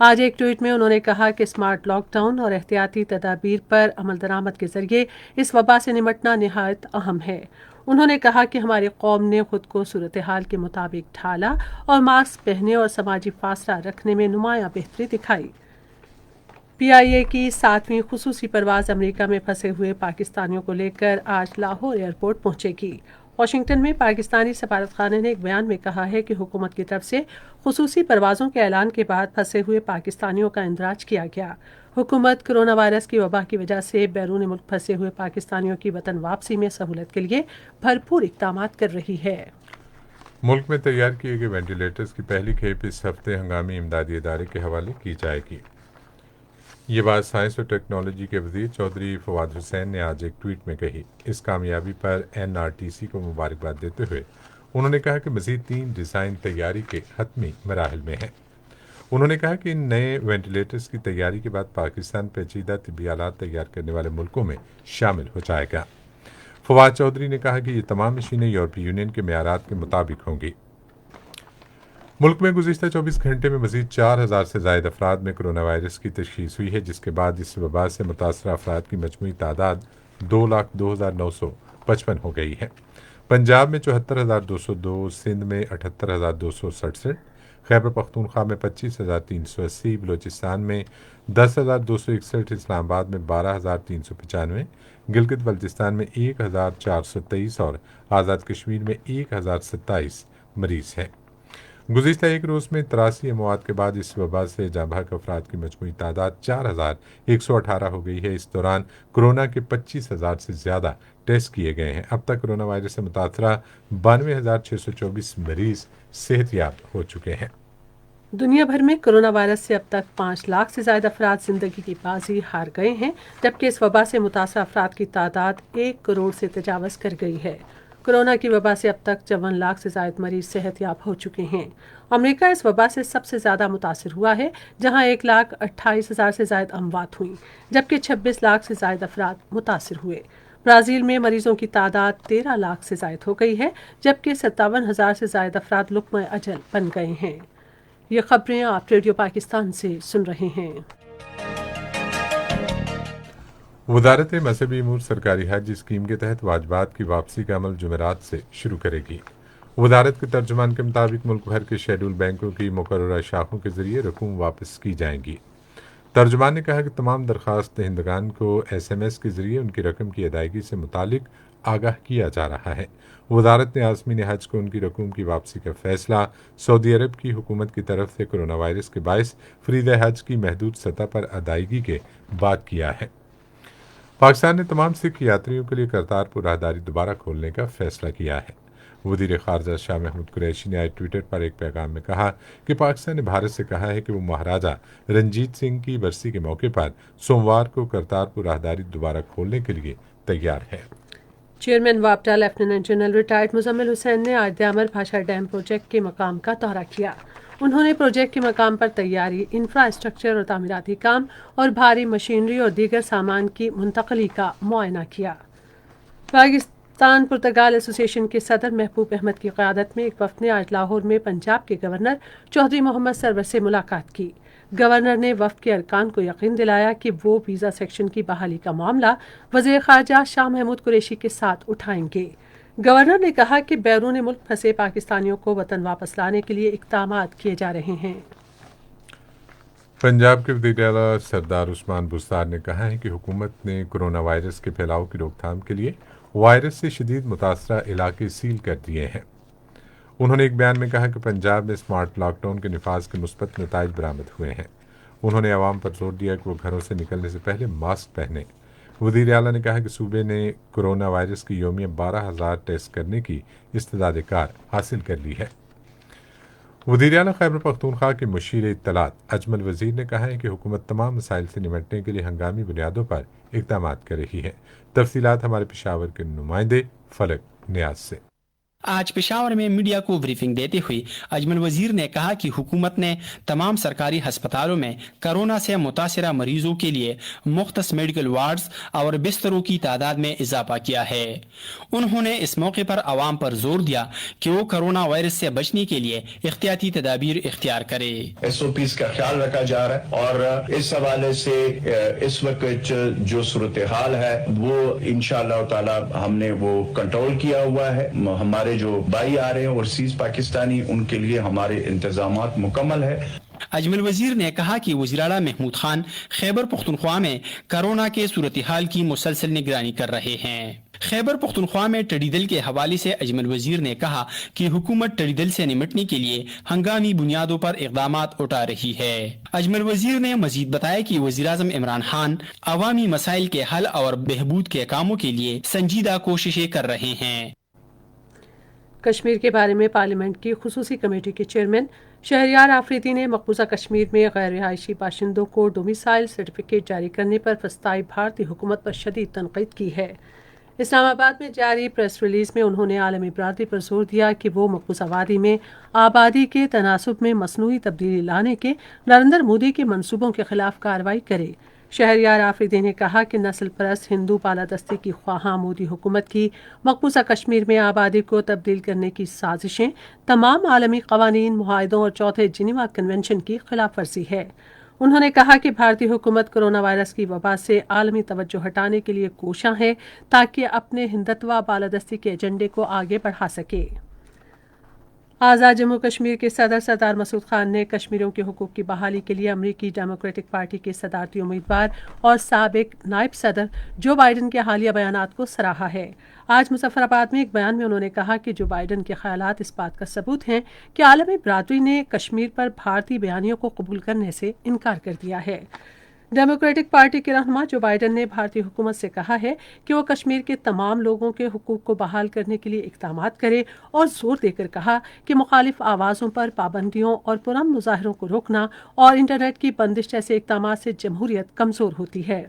آج ایک ٹویٹ میں انہوں نے کہا کہ اسمارٹ لاک ڈاؤن اور احتیاطی تدابیر پر عمل درآمد کے ذریعے اس وبا سے نمٹنا نہایت اہم ہے۔ انہوں نے کہا کہ ہماری قوم نے خود کو صورتحال کے مطابق ڈھالا اور ماسک پہننے اور سماجی فاصلہ رکھنے میں نمایاں بہتری دکھائی۔ پی آئی اے کی 7ویں خصوصی پرواز امریکہ میں پھنسے ہوئے پاکستانیوں کو لے کر آج لاہور ایئرپورٹ پہنچے گی۔ واشنگٹن میں پاکستانی سفارتخانے نے ایک بیان میں کہا ہے کہ حکومت کی طرف سے خصوصی پروازوں کے اعلان کے بعد پھنسے ہوئے پاکستانیوں کا اندراج کیا گیا۔ حکومت کرونا وائرس کی وبا کی وجہ سے بیرون ملک پھنسے ہوئے پاکستانیوں کی وطن واپسی میں سہولت کے لیے بھرپور اقدامات کر رہی ہے۔ ملک میں تیار کیے گئے وینٹیلیٹرز کی پہلی کھیپ اس ہفتے ہنگامی امدادی ادارے کے حوالے کی جائے گی۔ یہ بات سائنس اور ٹیکنالوجی کے وزیر چودھری فواد حسین نے آج ایک ٹویٹ میں کہی۔ اس کامیابی پر این آر ٹی سی کو مبارکباد دیتے ہوئے انہوں نے کہا کہ مزید 3 ڈیزائن تیاری کے حتمی مراحل میں ہیں۔ انہوں نے کہا کہ ان نئے وینٹیلیٹرز کی تیاری کے بعد پاکستان پیچیدہ طبی آلات تیار کرنے والے ملکوں میں شامل ہو جائے گا۔ فواد چودھری نے کہا کہ یہ تمام مشینیں یورپی یونین کے معیارات کے مطابق ہوں گی۔ ملک میں گزشتہ 24 گھنٹے میں مزید 4000 سے زائد افراد میں کرونا وائرس کی تشخیص ہوئی ہے، جس کے بعد اس وبا سے متاثرہ افراد کی مجموعی تعداد 2,02,955 ہو گئی ہے۔ پنجاب میں 74,202، سندھ میں 78,267، خیبر پختونخوا میں 25,380، بلوچستان میں 10,261، اسلام آباد میں 12,395، گلگت بلتستان میں 1,423 اور آزاد کشمیر میں 1,027 مریض ہیں۔ گزشتہ ایک روز میں 83 اموات کے بعد اس وبا سے جاں بحق افراد کی مجموعی تعداد 4,118 ہو گئی ہے۔ اس دوران کورونا کے 25,000 سے زیادہ ٹیسٹ کیے گئے ہیں۔ اب تک کورونا وائرس سے متاثرہ 92,624 مریض صحت یاب ہو چکے ہیں۔ دنیا بھر میں کرونا وائرس سے اب تک 5 لاکھ سے زائد افراد زندگی کی بازی ہار گئے ہیں، جبکہ اس وبا سے متاثرہ افراد کی تعداد 1 کروڑ سے تجاوز کر گئی ہے۔ کرونا کی وبا سے اب تک 54 لاکھ سے زائد مریض صحت یاب ہو چکے ہیں۔ امریکہ اس وبا سے سب سے زیادہ متاثر ہوا ہے، جہاں 1,28,000 سے زائد اموات ہوئیں، جبکہ 26 لاکھ سے زائد افراد متاثر ہوئے۔ برازیل میں مریضوں کی تعداد 13 لاکھ سے زائد ہو گئی ہے، جبکہ 57,000 سے زائد افراد لقمہ اجل بن گئے ہیں۔ یہ خبریں آپ ریڈیو پاکستان سے سن رہے ہیں۔ وزارت مذہبی امور سرکاری حج اسکیم کے تحت واجبات کی واپسی کا عمل جمعرات سے شروع کرے گی۔ وزارت کے ترجمان کے مطابق ملک بھر کے شیڈول بینکوں کی مقررہ شاخوں کے ذریعے رقوم واپس کی جائیں گی۔ ترجمان نے کہا کہ تمام درخواست دہندگان کو ایس ایم ایس کے ذریعے ان کی رقم کی ادائیگی سے متعلق آگاہ کیا جا رہا ہے۔ وزارت نے عازمین حج کو ان کی رقوم کی واپسی کا فیصلہ سعودی عرب کی حکومت کی طرف سے کورونا وائرس کے باعث فریضہ حج کی محدود سطح پر ادائیگی کے بعد کیا ہے۔ پاکستان نے تمام سکھ یاتریوں کے لیے کرتارپور راہداری دوبارہ کھولنے کا فیصلہ کیا ہے۔ وزیر خارجہ شاہ محمود قریشی نے آج ٹویٹر پر ایک پیغام میں کہا کہ پاکستان نے بھارت سے کہا ہے کہ وہ مہاراجہ رنجیت سنگھ کی برسی کے موقع پر سوموار کو کرتارپور راہداری دوبارہ کھولنے کے لیے تیار ہے۔ چیئرمین وابڈا lieutenant general retired Muzammil Hussain نے آج دیامر بھاشا ڈیم پروجیکٹ کے مقام کا دورہ کیا۔ انہوں نے پروجیکٹ کے مقام پر تیاری، انفراسٹرکچر اور تعمیراتی کام اور بھاری مشینری اور دیگر سامان کی منتقلی کا معائنہ کیا۔ پاکستان پرتگال ایسوسی ایشن کے صدر محبوب احمد کی قیادت میں ایک وفد نے آج لاہور میں پنجاب کے گورنر چودھری محمد سرور سے ملاقات کی۔ گورنر نے وفد کے ارکان کو یقین دلایا کہ وہ ویزا سیکشن کی بحالی کا معاملہ وزیر خارجہ شاہ محمود قریشی کے ساتھ اٹھائیں گے۔ گورنر نے کہا کہ بیرون ملک پھنسے پاکستانیوں کو وطن واپس لانے کے لیے اقدامات کیے جا رہے ہیں۔ پنجاب کے وزیر اعلیٰ سردار عثمان بزدار نے کہا ہے کہ حکومت نے کورونا وائرس کے پھیلاؤ کی روک تھام کے لیے وائرس سے شدید متاثرہ علاقے سیل کر دیے ہیں۔ انہوں نے ایک بیان میں کہا کہ پنجاب میں اسمارٹ لاک ڈاؤن کے نفاذ کے مثبت نتائج برآمد ہوئے ہیں۔ انہوں نے عوام پر زور دیا کہ وہ گھروں سے نکلنے سے پہلے ماسک پہنیں۔ وزیر اعلیٰ نے کہا کہ صوبے نے کورونا وائرس کی یومیہ 12,000 ٹیسٹ کرنے کی استعداد کار حاصل کر لی ہے۔ وزیر اعلیٰ خیبر پختونخوا کے مشیر اطلاعات اجمل وزیر نے کہا ہے کہ حکومت تمام مسائل سے نمٹنے کے لیے ہنگامی بنیادوں پر اقدامات کر رہی ہے۔ تفصیلات ہمارے پشاور کے نمائندے فلک نیاز سے۔ آج پشاور میں میڈیا کو بریفنگ دیتے ہوئے اجمل وزیر نے کہا کہ حکومت نے تمام سرکاری ہسپتالوں میں کورونا سے متاثرہ مریضوں کے لیے مختص میڈیکل وارڈز اور بستروں کی تعداد میں اضافہ کیا ہے۔ انہوں نے اس موقع پر عوام پر زور دیا کہ وہ کورونا وائرس سے بچنے کے لیے احتیاطی تدابیر اختیار کرے۔ SOPs کا خیال رکھا جا رہا ہے اور اس حوالے سے اس وقت جو صورتحال ہے وہ انشاءاللہ تعالی ہم نے وہ کنٹرول کیا ہوا ہے۔ ہمارے جو بھائی آ رہے ہیں اوورسیز پاکستانی ان کے لیے ہمارے انتظامات مکمل ہے۔ اجمل وزیر نے کہا کہ وزیراعلیٰ محمود خان خیبر پختونخوا میں کورونا کے صورتحال کی مسلسل نگرانی کر رہے ہیں۔ خیبر پختونخوا میں ٹڈی دل کے حوالے سے اجمل وزیر نے کہا کہ حکومت ٹڈی دل سے نمٹنے کے لیے ہنگامی بنیادوں پر اقدامات اٹھا رہی ہے۔ اجمل وزیر نے مزید بتایا کہ وزیراعظم عمران خان عوامی مسائل کے حل اور بہبود کے کاموں کے لیے سنجیدہ کوششیں کر رہے ہیں۔ کشمیر کے بارے میں پارلیمنٹ کی خصوصی کمیٹی کے چیئرمین شہریار آفریدی نے مقبوضہ کشمیر میں غیر رہائشی باشندوں کو ڈومیسائل سرٹیفکیٹ جاری کرنے پر وسطائی بھارتی حکومت پر شدید تنقید کی ہے۔ اسلام آباد میں جاری پریس ریلیز میں انہوں نے عالمی برادری پر زور دیا کہ وہ مقبوضہ وادی میں آبادی کے تناسب میں مصنوعی تبدیلی لانے کے نریندر مودی کے منصوبوں کے خلاف کارروائی کرے۔ شہریار آفریدی نے کہا کہ نسل پرست ہندو بالادستی کی خواہاں مودی حکومت کی مقبوضہ کشمیر میں آبادی کو تبدیل کرنے کی سازشیں تمام عالمی قوانین، معاہدوں اور چوتھے جنیوا کنونشن کی خلاف ورزی ہے۔ انہوں نے کہا کہ بھارتی حکومت کرونا وائرس کی وبا سے عالمی توجہ ہٹانے کے لیے کوشاں ہے تاکہ اپنے ہندتوا بالادستی کے ایجنڈے کو آگے بڑھا سکے۔ آزاد جموں کشمیر کے صدر سردار مسعود خان نے کشمیریوں کے حقوق کی بحالی کے لیے امریکی ڈیموکریٹک پارٹی کے صدارتی امیدوار اور سابق نائب صدر جو بائیڈن کے حالیہ بیانات کو سراہا ہے۔ آج مظفر آباد میں ایک بیان میں انہوں نے کہا کہ جو بائیڈن کے خیالات اس بات کا ثبوت ہیں کہ عالمی برادری نے کشمیر پر بھارتی بیانیوں کو قبول کرنے سے انکار کر دیا ہے۔ ڈیموکریٹک پارٹی کے رہنما جو بائیڈن نے بھارتی حکومت سے کہا ہے کہ وہ کشمیر کے تمام لوگوں کے حقوق کو بحال کرنے کے لیے اقدامات کرے اور زور دے کر کہا کہ مخالف آوازوں پر پابندیوں اور پرامن مظاہروں کو روکنا اور انٹرنیٹ کی بندش جیسے اقدامات سے جمہوریت کمزور ہوتی ہے۔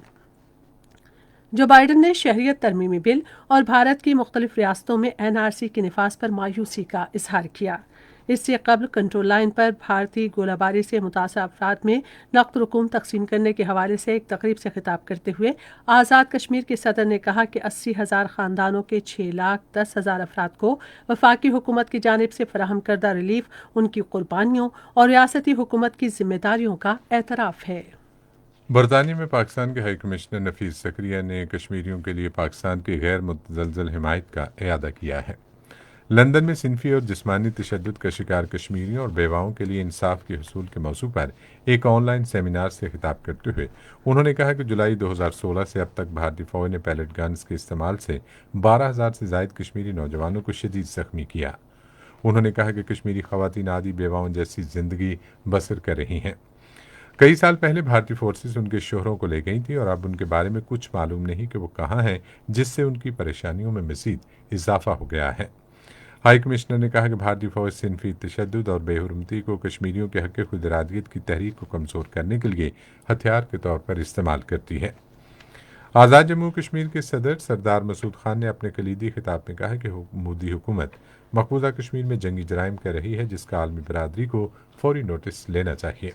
جو بائیڈن نے شہریت ترمیمی بل اور بھارت کی مختلف ریاستوں میں NRC کے نفاذ پر مایوسی کا اظہار کیا۔ اس سے قبل کنٹرول لائن پر بھارتی گولہ باری سے متاثرہ افراد میں نقد رقوم تقسیم کرنے کے حوالے سے ایک تقریب سے خطاب کرتے ہوئے آزاد کشمیر کے صدر نے کہا کہ 80,000 خاندانوں کے 6,10,000 افراد کو وفاقی حکومت کی جانب سے فراہم کردہ ریلیف ان کی قربانیوں اور ریاستی حکومت کی ذمہ داریوں کا اعتراف ہے۔ برطانیہ میں پاکستان کے ہائی کمشنر نفیس زکریا نے کشمیریوں کے لیے پاکستان کی غیر متزلزل حمایت کا اعادہ کیا ہے۔ لندن میں صنفی اور جسمانی تشدد کا شکار کشمیریوں اور بیواؤں کے لیے انصاف کے حصول کے موضوع پر ایک آن لائن سیمینار سے خطاب کرتے ہوئے انہوں نے کہا کہ جولائی 2016 سے اب تک بھارتی فوج نے پیلٹ گنز کے استعمال سے 12,000 سے زائد کشمیری نوجوانوں کو شدید زخمی کیا۔ انہوں نے کہا کہ کشمیری خواتین عادی بیواؤں جیسی زندگی بسر کر رہی ہیں۔ کئی سال پہلے بھارتی فورسز ان کے شوہروں کو لے گئی تھی اور اب ان کے بارے میں کچھ معلوم نہیں کہ وہ کہاں ہیں، جس سے ان کی پریشانیوں میں مزید اضافہ ہو گیا ہے۔ ہائی کمشنر نے کہا کہ بھارتی فوج صنفی تشدد اور بے حرمتی کو کشمیریوں کے حق خود ارادیت کی تحریک کو کمزور کرنے کے لیے ہتھیار کے طور پر استعمال کرتی ہے۔ آزاد جموں کشمیر کے صدر سردار مسعود خان نے اپنے کلیدی خطاب میں کہا کہ مودی حکومت مقبوضہ کشمیر میں جنگی جرائم کر رہی ہے، جس کا عالمی برادری کو فوری نوٹس لینا چاہیے۔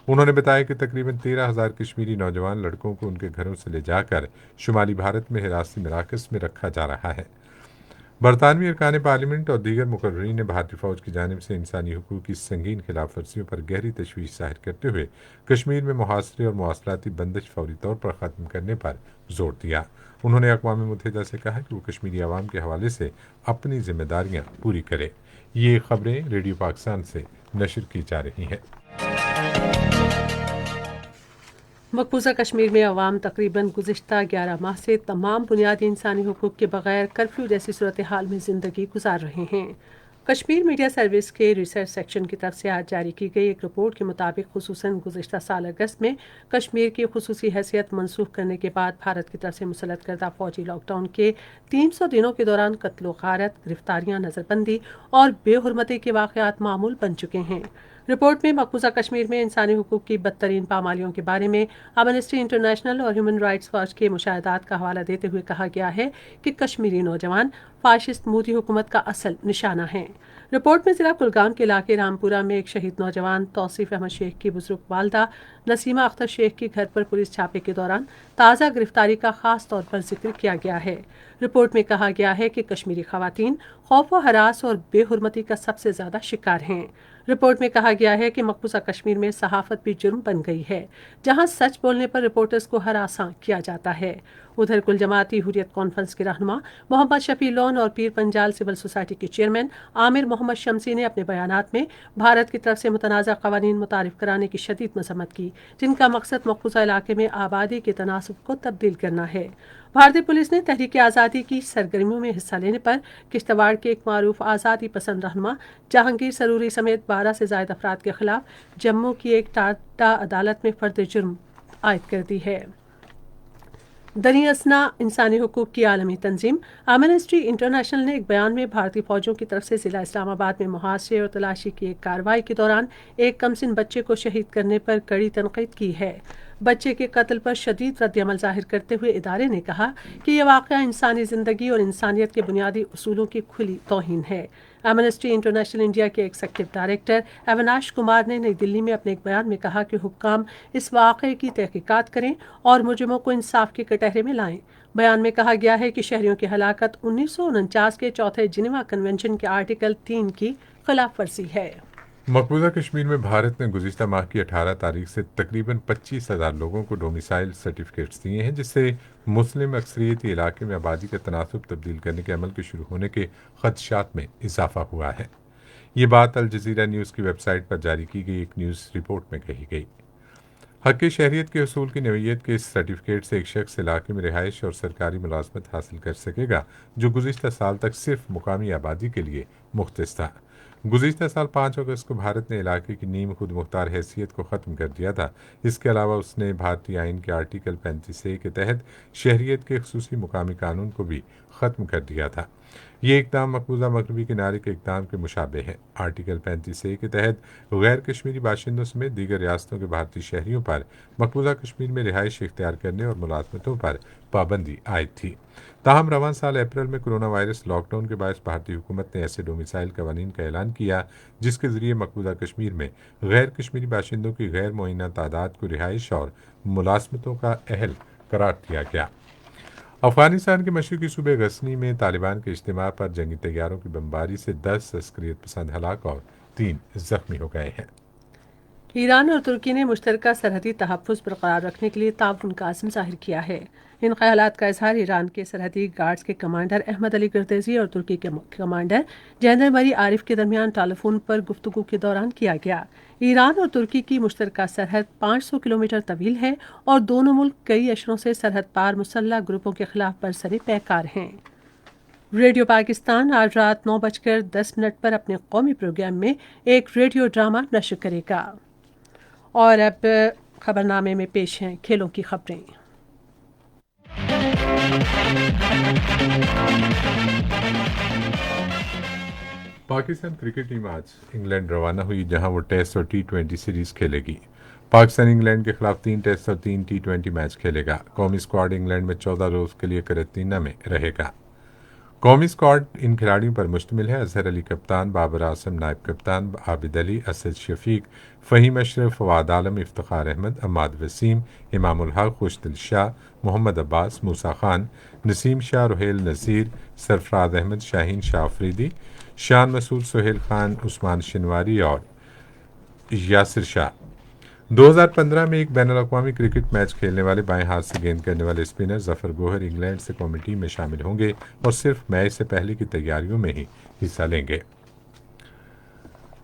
انہوں نے بتایا کہ تقریباً 13,000 کشمیری نوجوان لڑکوں کو ان کے گھروں سے لے جا کر شمالی بھارت میں حراستی مراکز میں رکھا جا رہا ہے۔ برطانوی ارکان پارلیمنٹ اور دیگر مقررین نے بھارتی فوج کی جانب سے انسانی حقوق کی سنگین خلاف ورزیوں پر گہری تشویش ظاہر کرتے ہوئے کشمیر میں محاصرے اور مواصلاتی بندش فوری طور پر ختم کرنے پر زور دیا۔ انہوں نے اقوام متحدہ سے کہا کہ وہ کشمیری عوام کے حوالے سے اپنی ذمہ داریاں پوری کرے۔ یہ خبریں ریڈیو پاکستان سے نشر کی جا رہی ہیں۔ مقبوضہ کشمیر میں عوام تقریباً گزشتہ 11 ماہ سے تمام بنیادی انسانی حقوق کے بغیر کرفیو جیسی صورتحال میں زندگی گزار رہے ہیں۔ کشمیر میڈیا سروس کے ریسرچ سیکشن کی طرف سے آج جاری کی گئی ایک رپورٹ کے مطابق خصوصاً گزشتہ سال اگست میں کشمیر کی خصوصی حیثیت منسوخ کرنے کے بعد بھارت کی طرف سے مسلط کردہ فوجی لاک ڈاؤن کے 300 دنوں کے دوران قتل و غارت، گرفتاریاں، نظر بندی اور بے حرمتی کے واقعات معمول بن چکے ہیں۔ رپورٹ میں مقبوضہ کشمیر میں انسانی حقوق کی بدترین پامالیوں کے بارے میں ایمنسٹی انٹرنیشنل اور ہیومن رائٹس واچ کے مشاہدات کا حوالہ دیتے ہوئے کہا گیا ہے کہ کشمیری نوجوان فاشسٹ مودی حکومت کا اصل نشانہ ہیں۔ رپورٹ میں ضلع کلگام کے علاقے رامپورہ میں ایک شہید نوجوان توصیف احمد شیخ کی بزرگ والدہ نسیمہ اختر شیخ کے گھر پر پولیس چھاپے کے دوران تازہ گرفتاری کا خاص طور پر ذکر کیا گیا ہے۔ رپورٹ میں کہا گیا ہے کہ کشمیری خواتین خوف و ہراس اور بے حرمتی کا سب سے زیادہ شکار ہیں۔ رپورٹ میں کہا گیا ہے کہ مقبوضہ کشمیر میں صحافت بھی جرم بن گئی ہے، جہاں سچ بولنے پر رپورٹرز کو ہراساں کیا جاتا ہے۔ ادھر کل جماعتی حریت کانفرنس کے رہنما محمد شفیع لون اور پیر پنجال سول سوسائٹی کے چیئرمین عامر محمد شمسی نے اپنے بیانات میں بھارت کی طرف سے متنازع قوانین متعارف کرانے کی شدید مذمت کی، جن کا مقصد مقبوضہ علاقے میں آبادی کے تناسب کو تبدیل کرنا ہے۔ بھارتی پولیس نے تحریک آزادی کی سرگرمیوں میں حصہ لینے پر کشتواڑ کے ایک معروف آزادی پسند رہنما جہانگیر سروری سمیت 12 سے زائد افراد کے خلاف جموں کی ایک ٹاٹا عدالت میں فرد جرم عائد کر دی ہے۔ دنی اسنا انسانی حقوق کی عالمی تنظیم ایمنسٹی انٹرنیشنل نے ایک بیان میں بھارتی فوجوں کی طرف سے ضلع اسلام آباد میں محاصرے اور تلاشی کی ایک کارروائی کے دوران ایک کمسن بچے کو شہید کرنے پر کڑی تنقید کی ہے۔ بچے کے قتل پر شدید رد عمل ظاہر کرتے ہوئے ادارے نے کہا کہ یہ واقعہ انسانی زندگی اور انسانیت کے بنیادی اصولوں کی کھلی توہین ہے۔ ایمنسٹی انٹرنیشنل انڈیا کے ایگزیکٹو ڈائریکٹر اویناش کمار نے نئی دلی میں اپنے ایک بیان میں کہا کہ حکام اس واقعے کی تحقیقات کریں اور مجرموں کو انصاف کے کٹہرے میں لائیں۔ بیان میں کہا گیا ہے کہ شہریوں کی ہلاکت 1949 کے چوتھے جنیوا کنونشن کے آرٹیکل 3 کی خلاف ورزی ہے۔ مقبوضہ کشمیر میں بھارت نے گزشتہ ماہ کی 18 تاریخ سے تقریباً 25,000 لوگوں کو ڈومیسائل سرٹیفکیٹس دیے ہیں، جس سے مسلم اکثریتی علاقے میں آبادی کا تناسب تبدیل کرنے کے عمل کے شروع ہونے کے خدشات میں اضافہ ہوا ہے۔ یہ بات الجزیرہ نیوز کی ویب سائٹ پر جاری کی گئی ایک نیوز رپورٹ میں کہی گئی۔ حق شہریت کے اصول کی نوعیت کے اس سرٹیفکیٹ سے ایک شخص علاقے میں رہائش اور سرکاری ملازمت حاصل کر سکے گا، جو گزشتہ سال تک صرف مقامی آبادی کے لیے مختص تھا۔ گزشتہ سال 5 اگست کو بھارت نے علاقے کی نیم خود مختار حیثیت کو ختم کر دیا تھا۔ اس کے علاوہ اس نے بھارتی آئین کے آرٹیکل 35A کے تحت شہریت کے خصوصی مقامی قانون کو بھی ختم کر دیا تھا۔ یہ اقدام مقبوضہ مغربی کنارے کے اقدام کے مشابہ ہے۔ آرٹیکل 35A کے تحت غیر کشمیری باشندوں سمیت دیگر ریاستوں کے بھارتی شہریوں پر مقبوضہ کشمیر میں رہائش اختیار کرنے اور ملازمتوں پر پابندی عائد تھی۔ تاہم رواں سال اپریل میں کرونا وائرس لاک ڈاؤن کے باعث بھارتی حکومت نے ایسے ڈومیسائل قوانین کا اعلان کیا جس کے ذریعے مقبوضہ کشمیر میں غیر کشمیری باشندوں کی غیر معینہ تعداد کو رہائش اور ملازمتوں کا اہل قرار دیا گیا۔ افغانستان کے مشرقی صوبے غزنی میں طالبان کے اجتماع پر جنگی طیاروں کی بمباری سے 10 عسکریت پسند ہلاک اور 3 زخمی ہو گئے ہیں۔ ایران اور ترکی نے مشترکہ سرحدی تحفظ برقرار رکھنے کے لیے تعاون کا عزم ظاہر کیا ہے۔ ان خیالات کا اظہار ایران کے سرحدی گارڈز کے کمانڈر احمد علی گردیزی اور ترکی کے کمانڈر جینر مری عارف کے درمیان ٹیلی فون پر گفتگو کے دوران کیا گیا۔ ایران اور ترکی کی مشترکہ سرحد 500 کلومیٹر طویل ہے اور دونوں ملک کئی اشروں سے سرحد پار مسلح گروپوں کے خلاف برسر پیکار ہیں۔ ریڈیو پاکستان آج رات 9:10 پر اپنے قومی پروگرام میں ایک ریڈیو ڈرامہ نشر کرے گا۔ اور اب خبرنامے میں پیش ہیں کھیلوں کی خبریں۔ پاکستان کرکٹ ٹیم آج انگلینڈ روانہ ہوئی، جہاں وہ ٹیسٹ اور T20 سیریز کھیلے گی۔ پاکستان انگلینڈ کے خلاف 3 ٹیسٹ اور 3 T20 میچ کھیلے گا۔ قومی اسکواڈ انگلینڈ میں 14 روز کے لیے قرنطینہ میں رہے گا۔ قومی اسکواڈ ان کھلاڑیوں پر مشتمل ہے: اظہر علی کپتان، بابر اعظم نائب کپتان، عابد علی، اسد شفیق، فہیم اشرف، فواد عالم، افتخار احمد، عماد وسیم، امام الحق، خوشدل شاہ، محمد عباس، موسیٰ خان، نسیم شاہ، رحیل نذیر، سرفراز احمد، شاہین شاہ افریدی، شان مسعود، سہیل خان، عثمان شنواری اور یاسر شاہ۔ 2015 میں ایک بین الاقوامی کرکٹ میچ کھیلنے والے بائیں ہاتھ سے گیند کرنے والے اسپنر ظفر گوہر انگلینڈ سے قومی ٹیم میں شامل ہوں گے اور صرف میچ سے پہلے کی تیاریوں میں ہی حصہ لیں گے۔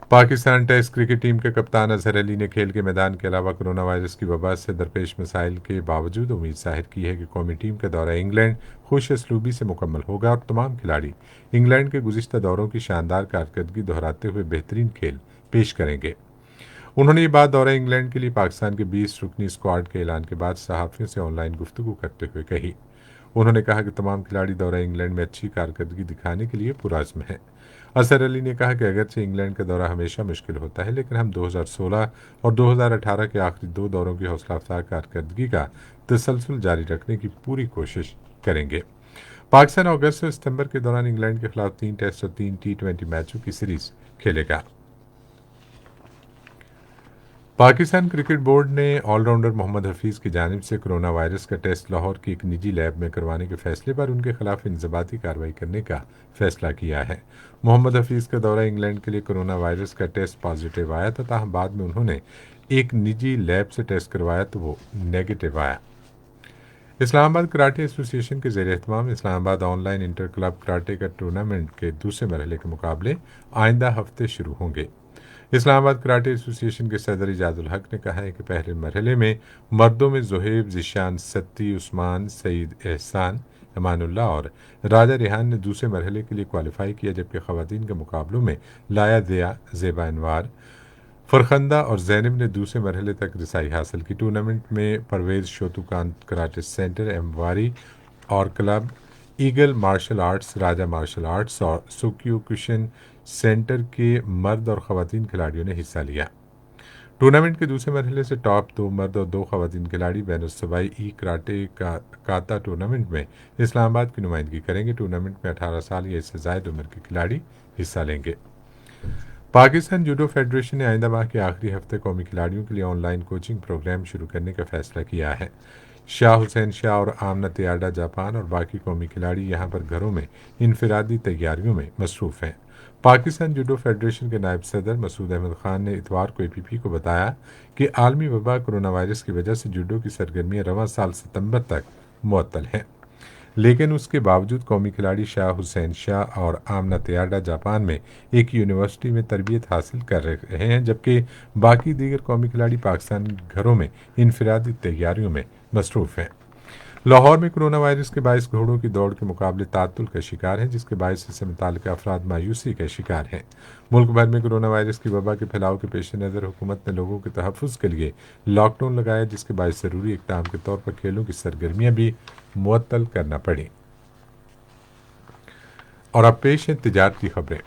پاکستان ٹیسٹ کرکٹ ٹیم کے کپتان اظہر علی نے کھیل کے میدان کے علاوہ کرونا وائرس کی وبا سے درپیش مسائل کے باوجود امید ظاہر کی ہے کہ قومی ٹیم کا دورہ انگلینڈ خوش اسلوبی سے مکمل ہوگا اور تمام کھلاڑی انگلینڈ کے گزشتہ دوروں کی شاندار کارکردگی دہراتے ہوئے بہترین کھیل پیش کریں گے۔ انہوں نے یہ بات دورہ انگلینڈ کے لیے پاکستان کے 20 رکنی اسکواڈ کے اعلان کے بعد صحافیوں سے آن لائن گفتگو کرتے ہوئے کہی۔ انہوں نے کہا کہ تمام کھلاڑی دورہ انگلینڈ میں اچھی کارکردگی دکھانے کے لیے پرعزم ہیں۔ اظہر علی نے کہا کہ اگرچہ انگلینڈ کا دورہ ہمیشہ مشکل ہوتا ہے، لیکن ہم 2016 اور 2018 کے آخری 2 دوروں کی حوصلہ افزا کارکردگی کا تسلسل جاری رکھنے کی پوری کوشش کریں گے۔ پاکستان اگست اور ستمبر کے دوران انگلینڈ کے خلاف 3 ٹیسٹ اور 3 T20 میچوں کی سیریز کھیلے گا۔ پاکستان کرکٹ بورڈ نے آل راؤنڈر محمد حفیظ کی جانب سے کرونا وائرس کا ٹیسٹ لاہور کی ایک نجی لیب میں کروانے کے فیصلے پر ان کے خلاف انضباطی کارروائی کرنے کا فیصلہ کیا ہے۔ محمد حفیظ کا دورہ انگلینڈ کے لیے کرونا وائرس کا ٹیسٹ پازیٹیو آیا تھا، تاہم بعد میں انہوں نے ایک نجی لیب سے ٹیسٹ کروایا تو وہ نیگیٹو آیا۔ اسلام آباد کراٹے ایسوسی ایشن کے زیر اہتمام Islamabad online inter club karate کا ٹورنامنٹ کے دوسرے مرحلے کے مقابلے آئندہ ہفتے شروع ہوں گے۔ اسلام آباد کراٹے ایسوسی ایشن کے صدر ایجاد الحق نے کہا ہے کہ پہلے مرحلے میں مردوں میں زہیب، ذیشان، ستی، عثمان، سعید احسان، امان اللہ اور راجہ ریحان نے دوسرے مرحلے کے لیے کوالیفائی کیا، جبکہ خواتین کے مقابلوں میں لایا دیا، زیبا انوار، فرخندہ اور زینب نے دوسرے مرحلے تک رسائی حاصل کی۔ ٹورنامنٹ میں پرویز شوتوکانت کراٹے سینٹر ایم واری اور کلب ایگل مارشل آرٹس، راجہ مارشل آرٹس اور سوکیوکوشن سینٹر کے مرد اور خواتین کھلاڑیوں نے حصہ لیا۔ ٹورنامنٹ کے دوسرے مرحلے سے ٹاپ 2 مرد اور 2 خواتین کھلاڑی بین الصوبائی ای کراٹے کاتا ٹورنامنٹ میں اسلام آباد کی نمائندگی کریں گے۔ ٹورنامنٹ میں 18 سال یا اس سے زائد عمر کے کھلاڑی حصہ لیں گے۔ پاکستان جوڈو فیڈریشن نے آئندہ ماہ کے آخری ہفتے قومی کھلاڑیوں کے لیے آن لائن کوچنگ پروگرام شروع کرنے کا فیصلہ کیا ہے۔ شاہ حسین شاہ اور آمنہ تیاڈا جاپان اور باقی قومی کھلاڑی یہاں پر گھروں میں انفرادی تیاریوں میں مصروف ہیں۔ پاکستان جوڈو فیڈریشن کے نائب صدر مسعود احمد خان نے اتوار کو APP کو بتایا کہ عالمی وبا کرونا وائرس کی وجہ سے جوڈو کی سرگرمیاں رواں سال ستمبر تک معطل ہیں، لیکن اس کے باوجود قومی کھلاڑی شاہ حسین شاہ اور آمنہ تیاڈا جاپان میں ایک یونیورسٹی میں تربیت حاصل کر رہے ہیں، جبکہ باقی دیگر قومی کھلاڑی پاکستانی گھروں میں انفرادی تیاریوں میں مصروف ہیں۔ لاہور میں کرونا وائرس کے باعث گھوڑوں کی دوڑ کے مقابلے تعطل کا شکار ہیں، جس کے باعث اس سے متعلقہ افراد مایوسی کا شکار ہیں۔ ملک بھر میں کرونا وائرس کی وبا کے پھیلاؤ کے پیش نظر حکومت نے لوگوں کے تحفظ کے لیے لاک ڈاؤن لگایا، جس کے باعث ضروری اقدام کے طور پر کھیلوں کی سرگرمیاں بھی معطل کرنا پڑیں۔ اور اب پیش ہیں تجارتی خبریں۔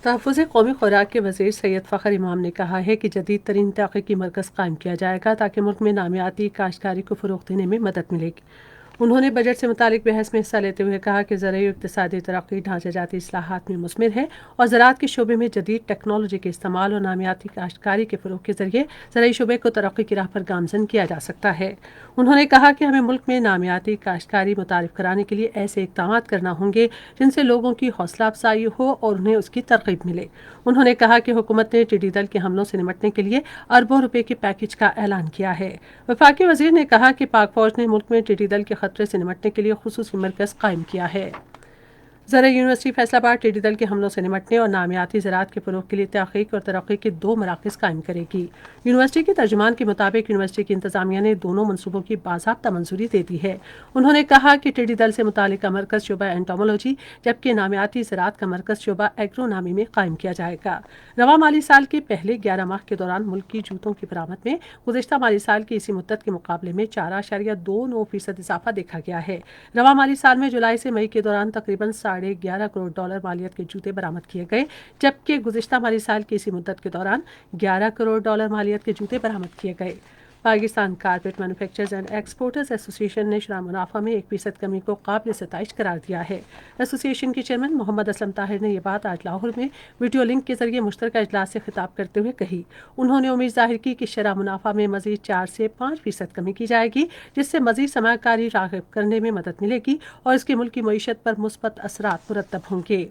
تحفظ قومی خوراک کے وزیر سید فخر امام نے کہا ہے کہ جدید ترین تحقیقی مرکز قائم کیا جائے گا تاکہ ملک میں نامیاتی کاشتکاری کو فروغ دینے میں مدد ملے گی۔ انہوں نے بجٹ سے متعلق بحث میں حصہ لیتے ہوئے کہا کہ زرعی و اقتصادی ترقی ڈھانچہ جاتی اصلاحات میں مثمر ہے اور زراعت کے شعبے میں جدید ٹیکنالوجی کے استعمال اور نامیاتی کاشتکاری کے فروغ کے ذریعے زرعی شعبے کو ترقی کی راہ پر گامزن کیا جا سکتا ہے۔ انہوں نے کہا کہ ہمیں ملک میں نامیاتی کاشتکاری متعارف کرانے کے لیے ایسے اقدامات کرنا ہوں گے جن سے لوگوں کی حوصلہ افزائی ہو اور انہیں اس کی ترغیب ملے۔ انہوں نے کہا کہ حکومت نے ٹڈی دل کے حملوں سے نمٹنے کے لیے اربوں روپے کے پیکج کا اعلان کیا ہے۔ وفاقی وزیر نے کہا کہ پاک فوج نے ملک میں ٹڈی دل کے خطرے سے نمٹنے کے لیے خصوصی مرکز قائم کیا ہے۔ زرعی یونیورسٹی فیصل آباد ٹڈی دل کے حملوں سے نمٹنے اور نامیاتی زراعت کے فروغ کے لیے تحقیق اور ترقی کے 2 مراکز قائم کرے گی۔ یونیورسٹی کے ترجمان کے مطابق یونیورسٹی کی انتظامیہ نے دونوں منصوبوں کی باضابطہ منظوری دے دی ہے۔ انہوں نے کہا کہ ٹڈی دل سے متعلقہ مرکز شعبہ اینٹامولوجی جبکہ نامیاتی زراعت کا مرکز شعبہ ایگرونامی میں قائم کیا جائے گا۔ رواں مالی سال کے پہلے 11 ماہ کے دوران ملک کی جوتوں کی برآمد میں گزشتہ مالی سال کی اسی مدت کے مقابلے میں 4.29% اضافہ دیکھا گیا ہے۔ رواں مالی سال میں جولائی سے مئی کے دوران تقریباً $11.5 کروڑ مالیت کے جوتے برآمد کیے گئے، جبکہ گزشتہ مالی سال کی اسی مدت کے دوران $11 کروڑ مالیت کے جوتے برآمد کیے گئے۔ Pakistan carpet manufacturers and exporters ایسوسی ایشن نے شرح منافع میں 1% کمی کو قابل ستائش قرار دیا ہے۔ ایسوسی ایشن کے چیئرمین محمد اسلم طاہر نے یہ بات آج لاہور میں ویڈیو لنک کے ذریعے مشترکہ اجلاس سے خطاب کرتے ہوئے کہی۔ انہوں نے امید ظاہر کی کہ شرح منافع میں مزید 4 سے 5% کمی کی جائے گی، جس سے مزید سرمایہ کاری راغب کرنے میں مدد ملے گی اور اس کے ملکی معیشت پر مثبت اثرات مرتب ہوں گے۔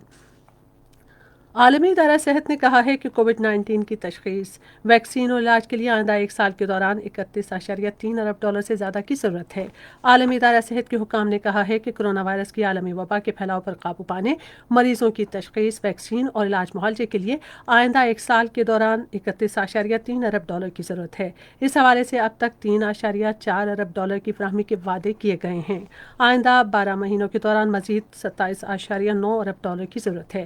عالمی ادارہ صحت نے کہا ہے کہ کووڈ-19 کی تشخیص، ویکسین اور علاج کے لیے آئندہ 1 سال کے دوران $31.3 ارب سے زیادہ کی ضرورت ہے۔ عالمی ادارہ صحت کے حکام نے کہا ہے کہ کرونا وائرس کی عالمی وبا کے پھیلاؤ پر قابو پانے، مریضوں کی تشخیص، ویکسین اور علاج معالجے کے لیے آئندہ 1 سال کے دوران $31.3 ارب کی ضرورت ہے۔ اس حوالے سے اب تک $3.4 ارب کی فراہمی کے وعدے کیے گئے ہیں۔ آئندہ 12 مہینوں کے دوران مزید $27.9 ارب کی ضرورت ہے،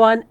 1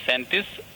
37,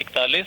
41,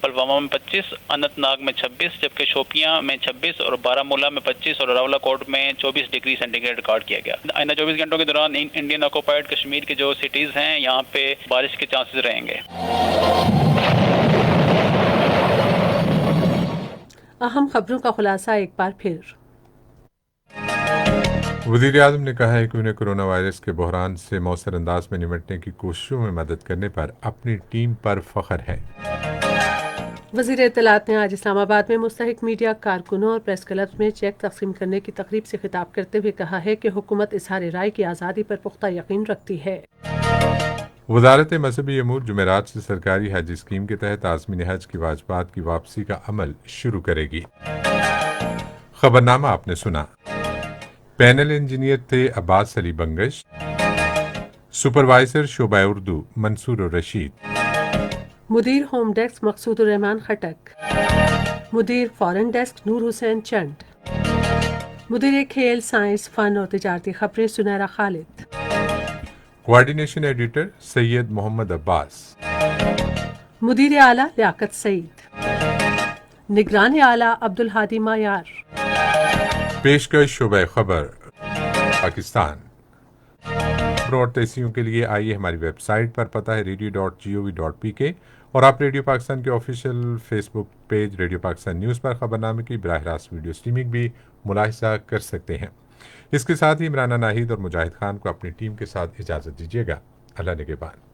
پلوامہ میں 25، اننت ناگ میں 26، جبکہ شوپیاں میں 26 اور بارامولہ میں 25 اور راولا کوٹ میں 24 ڈگری سینٹی گریڈ ریکارڈ کیا گیا۔ آئندہ 24 گھنٹوں کے دوران انڈین آکوپائڈ کشمیر کے جو سٹیز ہیں یہاں پہ بارش کے چانسز رہیں گے۔ اہم خبروں کا خلاصہ ایک بار پھر۔ وزیر اعظم نے کہا ہے کہ انہیں کورونا وائرس کے بحران سے مؤثر انداز میں نمٹنے کی کوششوں میں مدد کرنے پر اپنی ٹیم پر فخر ہے۔ وزیر اطلاعات نے آج اسلام آباد میں مستحق میڈیا کارکنوں اور پریس کلبز میں چیک تقسیم کرنے کی تقریب سے خطاب کرتے ہوئے کہا ہے کہ حکومت اظہار رائے کی آزادی پر پختہ یقین رکھتی ہے۔ وزارت مذہبی امور جمعرات سے سرکاری حج اسکیم کے تحت عازمین حج کی واجبات کی واپسی کا عمل شروع کرے گی۔ خبرنامہ آپ نے سنا۔ پینل انجینئر تھے عباس علی بنگش، سپروائزر شعبہ اردو منصور الرشید، مدیر ہوم ڈیسک مقصود الرحمان خٹک، مدیر فارن ڈیسک نور حسین چنڈ، مدیر کھیل سائنس فن اور تجارتی خبریں سنیرا خالد، کوارڈینیشن ایڈیٹر سید محمد عباس، مدیر اعلیٰ لیاقت سعید، نگران اعلیٰ عبدالہادی مایار، پیشکش شعبہ خبر پاکستان۔ خبروں اور تحصیلوں کے لیے آئیے ہماری ویب سائٹ پر، پتہ ہے radio.gov.pk، اور آپ ریڈیو پاکستان کے آفیشیل فیس بک پیج ریڈیو پاکستان نیوز پر خبرنامے کی براہ راست ویڈیو سٹریمنگ بھی ملاحظہ کر سکتے ہیں۔ اس کے ساتھ ہی عمران ناہید اور مجاہد خان کو اپنی ٹیم کے ساتھ اجازت دیجیے گا۔ اللہ نگہبان۔